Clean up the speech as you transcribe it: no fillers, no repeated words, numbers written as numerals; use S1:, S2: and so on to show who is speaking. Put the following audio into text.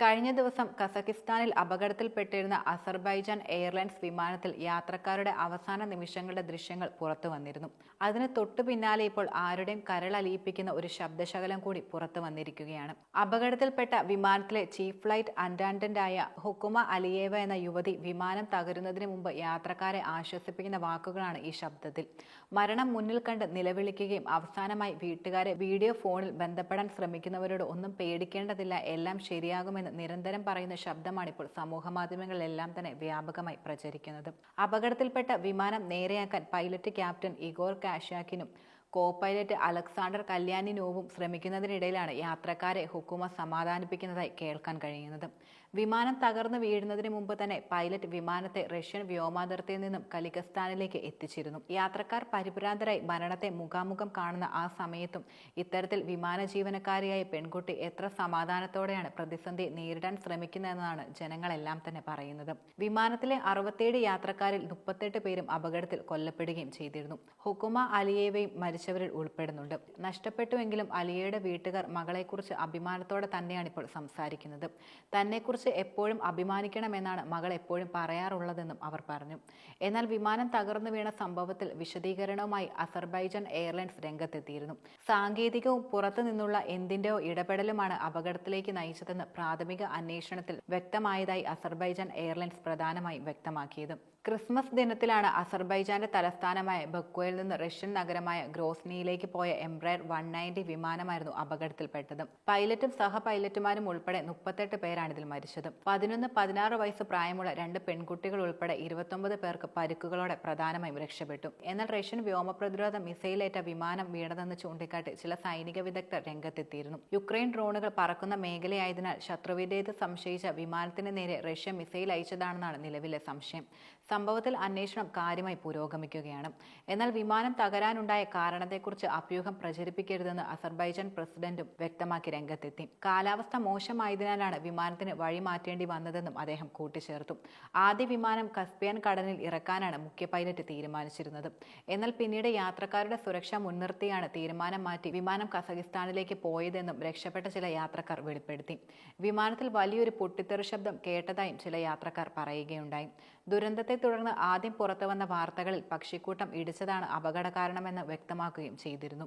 S1: കഴിഞ്ഞ ദിവസം കസക്കിസ്ഥാനിൽ അപകടത്തിൽപ്പെട്ടിരുന്ന Azerbaijan airlines വിമാനത്തിൽ യാത്രക്കാരുടെ അവസാന നിമിഷങ്ങളുടെ ദൃശ്യങ്ങൾ പുറത്തു വന്നിരുന്നു. അതിന് തൊട്ടു പിന്നാലെ ഇപ്പോൾ ആരുടെയും കരളലിയിപ്പിക്കുന്ന ഒരു ശബ്ദശകലം കൂടി പുറത്തു വന്നിരിക്കുകയാണ്. അപകടത്തിൽപ്പെട്ട വിമാനത്തിലെ ചീഫ് ഫ്ലൈറ്റ് അറ്റൻഡന്റായ ഹുക്കുമ അലിയേവ എന്ന യുവതി വിമാനം തകരുന്നതിന് മുമ്പ് യാത്രക്കാരെ ആശ്വസിപ്പിക്കുന്ന വാക്കുകളാണ് ഈ ശബ്ദത്തിൽ. മരണം മുന്നിൽ കണ്ട് നിലവിളിക്കുകയും അവസാനമായി വീട്ടുകാരെ വീഡിയോ ഫോണിൽ ബന്ധപ്പെടാൻ ശ്രമിക്കുന്നവരോട് ഒന്നും പേടിക്കേണ്ടതില്ല, എല്ലാം ശരിയാകുമെന്ന് നിരന്തരം പറയുന്ന ശബ്ദമാണിപ്പോൾ സമൂഹമാധ്യമങ്ങളിലെല്ലാം തന്നെ വ്യാപകമായി പ്രചരിക്കുന്നത്. അപകടത്തിൽപ്പെട്ട വിമാനം നേരെയാക്കാൻ പൈലറ്റ് ക്യാപ്റ്റൻ ഇഗോർ കാഷ്യാക്കിനും കോ പൈലറ്റ് അലക്സാണ്ടർ കല്യാനിനോവും ശ്രമിക്കുന്നതിനിടയിലാണ് യാത്രക്കാരെ ഹുക്കുമ സമാധാനിപ്പിക്കുന്നതായി കേൾക്കാൻ കഴിയുന്നത്. വിമാനം തകർന്നു വീഴുന്നതിന് മുമ്പ് തന്നെ പൈലറ്റ് വിമാനത്തെ റഷ്യൻ വ്യോമാതിർത്തിയിൽ നിന്നും കലിക്കസ്ഥാനിലേക്ക് എത്തിച്ചിരുന്നു. യാത്രക്കാർ പരിഭ്രാന്തരായി മരണത്തെ മുഖാമുഖം കാണുന്ന ആ സമയത്തും ഇത്തരത്തിൽ വിമാന ജീവനക്കാരിയായ പെൺകുട്ടി എത്ര സമാധാനത്തോടെയാണ് പ്രതിസന്ധി നേരിടാൻ ശ്രമിക്കുന്നതെന്നാണ് ജനങ്ങളെല്ലാം തന്നെ പറയുന്നത്. വിമാനത്തിലെ 67 യാത്രക്കാരിൽ 38 പേരും അപകടത്തിൽ കൊല്ലപ്പെടുകയും ചെയ്തിരുന്നു. ഹുക്കുമ അലിയേവയും മരിച്ചവരിൽ ഉൾപ്പെടുന്നുണ്ട്. നഷ്ടപ്പെട്ടുവെങ്കിലും അലിയയുടെ വീട്ടുകാർ മകളെക്കുറിച്ച് അഭിമാനത്തോടെ തന്നെയാണ് ഇപ്പോൾ സംസാരിക്കുന്നത്. തന്നെക്കുറിച്ച് എപ്പോഴും അഭിമാനിക്കണമെന്നാണ് മകൾ എപ്പോഴും പറയാറുള്ളതെന്നും അവർ പറഞ്ഞു. എന്നാൽ വിമാനം തകർന്നു വീണ സംഭവത്തിൽ വിശദീകരണവുമായി അസർബൈജാൻ എയർലൈൻസ് രംഗത്തെത്തിയിരുന്നു. സാങ്കേതികവും പുറത്തു നിന്നുള്ള എന്തിന്റെയോ ഇടപെടലുമാണ് അപകടത്തിലേക്ക് നയിച്ചതെന്ന് പ്രാഥമിക അന്വേഷണത്തിൽ വ്യക്തമായതായി അസർബൈജാൻ എയർലൈൻസ് പ്രധാനമായും വ്യക്തമാക്കിയത്. ക്രിസ്മസ് ദിനത്തിലാണ് അസർബൈജാന്റെ തലസ്ഥാനമായ ബക്വയിൽ നിന്ന് റഷ്യൻ നഗരമായ ഗ്രോസ്നിയിലേക്ക് പോയ എംബ്രയർ 190 വിമാനമായിരുന്നു അപകടത്തിൽപ്പെട്ടത്. പൈലറ്റും സഹ പൈലറ്റുമാരും ഉൾപ്പെടെ 38 പേരാണ് ഇതിൽ മരിച്ചത്. 11-16 വയസ്സ് പ്രായമുള്ള 2 പെൺകുട്ടികൾ ഉൾപ്പെടെ 29 പേർക്ക് പരിക്കുകളോടെ പ്രധാനമായും രക്ഷപ്പെട്ടു. എന്നാൽ റഷ്യൻ വ്യോമ പ്രതിരോധ മിസൈലേറ്റ വിമാനം വീണതെന്ന് ചൂണ്ടിക്കാട്ടി ചില സൈനിക വിദഗ്ധർ രംഗത്തെത്തിയിരുന്നു. യുക്രൈൻ ഡ്രോണുകൾ പറക്കുന്ന മേഖലയായതിനാൽ ശത്രുവിന്റേത് സംശയിച്ച വിമാനത്തിന് നേരെ റഷ്യ മിസൈൽ അയച്ചതാണെന്നാണ് നിലവിലെ സംശയം. സംഭവത്തിൽ അന്വേഷണം കാര്യമായി പുരോഗമിക്കുകയാണ്. എന്നാൽ വിമാനം തകരാനുണ്ടായ കാരണത്തെക്കുറിച്ച് അഭ്യൂഹം പ്രചരിപ്പിക്കരുതെന്ന് അസർബൈജാൻ പ്രസിഡന്റും വ്യക്തമാക്കി രംഗത്തെത്തി. കാലാവസ്ഥ മോശമായതിനാലാണ് വിമാനത്തിന് വഴി മാറ്റേണ്ടി വന്നതെന്നും അദ്ദേഹം കൂട്ടിച്ചേർത്തു. ആദ്യ വിമാനം കസ്പിയൻ കടലിൽ ഇറക്കാനാണ് മുഖ്യ പൈലറ്റ് തീരുമാനിച്ചിരുന്നത്. എന്നാൽ പിന്നീട് യാത്രക്കാരുടെ സുരക്ഷ മുൻനിർത്തിയാണ് തീരുമാനം മാറ്റി വിമാനം കസക്കിസ്ഥാനിലേക്ക് പോയതെന്നും രക്ഷപ്പെട്ട ചില യാത്രക്കാർ വെളിപ്പെടുത്തി. വിമാനത്തിൽ വലിയൊരു പൊട്ടിത്തെറി ശബ്ദം കേട്ടതായും ചില യാത്രക്കാർ പറയുകയുണ്ടായി. ദുരന്തത്തെ തുടർന്ന് ആദ്യം പുറത്തുവന്ന വാർത്തകളിൽ പക്ഷിക്കൂട്ടം ഇടിച്ചതാണ് അപകട കാരണമെന്ന് വ്യക്തമാക്കുകയും ചെയ്തിരുന്നു.